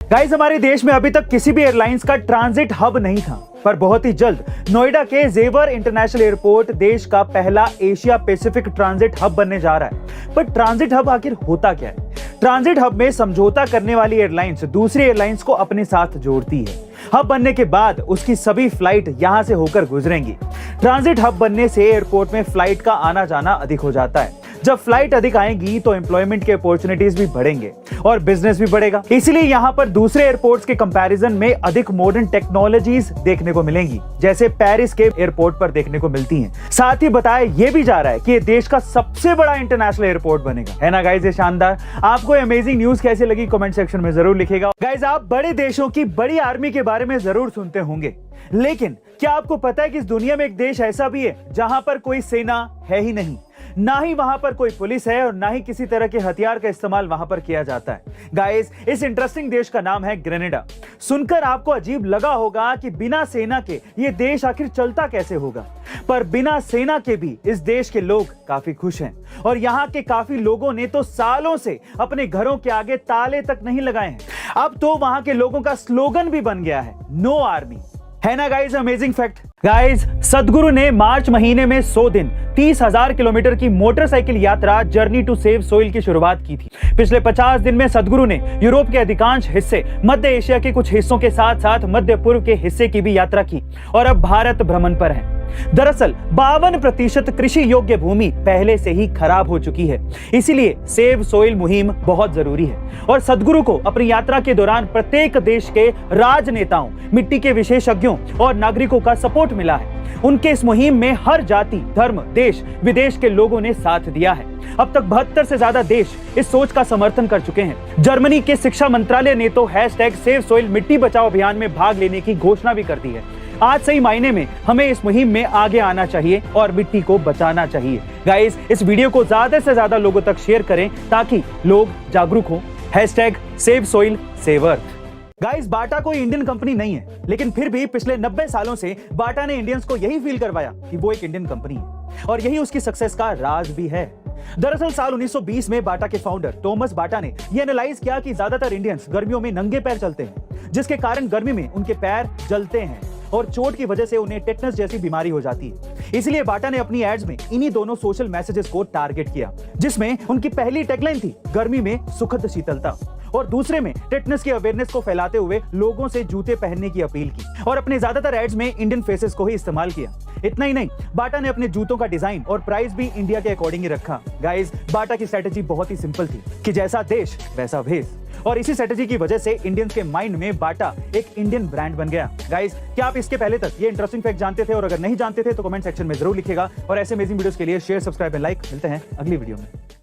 Guys, हमारे देश में अभी तक किसी भी एयरलाइंस का ट्रांजिट हब नहीं था, पर बहुत ही जल्द नोएडा के जेवर इंटरनेशनल एयरपोर्ट देश का पहला एशिया पैसिफिक ट्रांजिट हब बनने जा रहा है। पर ट्रांजिट हब आखिर होता क्या है? ट्रांजिट हब में समझौता करने वाली एयरलाइंस दूसरी एयरलाइंस को अपने साथ जोड़ती है। हब बनने के बाद उसकी सभी फ्लाइट यहां से होकर गुजरेंगी। ट्रांजिट हब बनने से एयरपोर्ट में फ्लाइट का आना जाना अधिक हो जाता है। जब फ्लाइट अधिक आएंगी तो एम्प्लॉयमेंट के अपॉर्चुनिटीज भी बढ़ेंगे और बिजनेस भी बढ़ेगा। इसलिए यहाँ पर दूसरे एयरपोर्ट्स के कंपैरिजन में अधिक मॉडर्न टेक्नोलॉजीज देखने को मिलेंगी, जैसे पेरिस के एयरपोर्ट पर देखने को मिलती हैं। साथ ही बताया यह भी जा रहा है कि ये देश का सबसे बड़ा इंटरनेशनल एयरपोर्ट बनेगा। है ना गाइस, ये शानदार। आपको अमेजिंग न्यूज कैसी लगी कमेंट सेक्शन में जरूर लिखिएगा। गाइस, आप बड़े देशों की बड़ी आर्मी के बारे में जरूर सुनते होंगे, लेकिन क्या आपको पता है कि इस दुनिया में एक देश ऐसा भी है जहां पर कोई सेना है ही नहीं, ना ही वहां पर कोई पुलिस है और ना ही किसी तरह के हथियार का इस्तेमाल वहां पर किया जाता है। गाइस, इस इंटरेस्टिंग देश का नाम है ग्रेनेडा। सुनकर आपको अजीब लगा होगा कि बिना सेना के ये देश आखिर चलता कैसे होगा, पर बिना सेना के भी इस देश के लोग काफी खुश हैं और यहाँ के काफी लोगों ने तो सालों से अपने घरों के आगे ताले तक नहीं लगाए हैं। अब तो वहां के लोगों का स्लोगन भी बन गया है, नो आर्मी। है ना गाइस, अमेजिंग फैक्ट। गाइस, सदगुरु ने मार्च महीने में 100 दिन 30,000 किलोमीटर की मोटरसाइकिल यात्रा जर्नी टू सेव सोइल की शुरुआत की थी। पिछले 50 दिन में सदगुरु ने यूरोप के अधिकांश हिस्से, मध्य एशिया के कुछ हिस्सों के साथ साथ मध्य पूर्व के हिस्से की भी यात्रा की और अब भारत भ्रमण पर है। दरअसल 52% कृषि योग्य भूमि पहले से ही खराब हो चुकी है, इसीलिए सेव सोइल मुहिम बहुत जरूरी है। और सदगुरु को अपनी यात्रा के दौरान प्रत्येक देश के राजनेताओं, मिट्टी के विशेषज्ञों और नागरिकों का सपोर्ट मिला है। उनके इस मुहिम में हर जाति, धर्म, देश विदेश के लोगों ने साथ दिया है। अब तक 72 से ज्यादा देश इस सोच का समर्थन कर चुके हैं। जर्मनी के शिक्षा मंत्रालय ने तो #सेव सोइल मिट्टी बचाओ अभियान में भाग लेने की घोषणा भी कर दी है। आज सही मायने में हमें इस मुहिम में आगे आना चाहिए और मिट्टी को बचाना चाहिए। गाइस, इस वीडियो को ज्यादा से ज्यादा लोगों तक शेयर करें ताकि लोग जागरूक हो। #Save soil save earth. Guys, Bata कोई इंडियन कंपनी नहीं है, लेकिन फिर भी पिछले 90 सालों से बाटा ने इंडियंस को यही फील करवाया कि वो एक इंडियन कंपनी है और यही उसकी सक्सेस का राज भी है। दरअसल साल 1920 में बाटा के फाउंडर थॉमस बाटा ने यह एनालाइज किया कि ज्यादातर इंडियंस गर्मियों में नंगे पैर चलते हैं, जिसके कारण गर्मी में उनके पैर जलते हैं और चोट की वजह से उन्हें टेटनस जैसी बीमारी हो जाती है। इसलिए बाटा ने अपनी एड्स में इन्हीं दोनों सोशल मैसेजेस को टारगेट किया, जिसमें उनकी पहली टैगलाइन थी गर्मी में सुखद शीतलता और दूसरे में टेटनस की अवेयरनेस को फैलाते हुए लोगों से जूते पहनने की अपील की और अपने ज्यादातर एड्स में इंडियन फेसेस को ही इस्तेमाल किया। इतना ही नहीं, बाटा ने अपने जूतों का डिजाइन और प्राइस भी इंडिया के अकॉर्डिंग ही रखा। गाइस, बाटा की स्ट्रेटेजी बहुत ही सिंपल थी कि जैसा देश वैसा भेष, और इसी स्ट्रेटेजी की वजह से इंडियंस के माइंड में बाटा एक इंडियन ब्रांड बन गया। गाइस, क्या आप इसके पहले तक ये इंटरेस्टिंग फैक्ट जानते थे? और अगर नहीं जानते थे तो कमेंट सेक्शन में जरूर लिखिएगा और ऐसे अमेजिंग वीडियोस के लिए शेयर, सब्सक्राइब एंड लाइक। मिलते हैं अगली वीडियो में।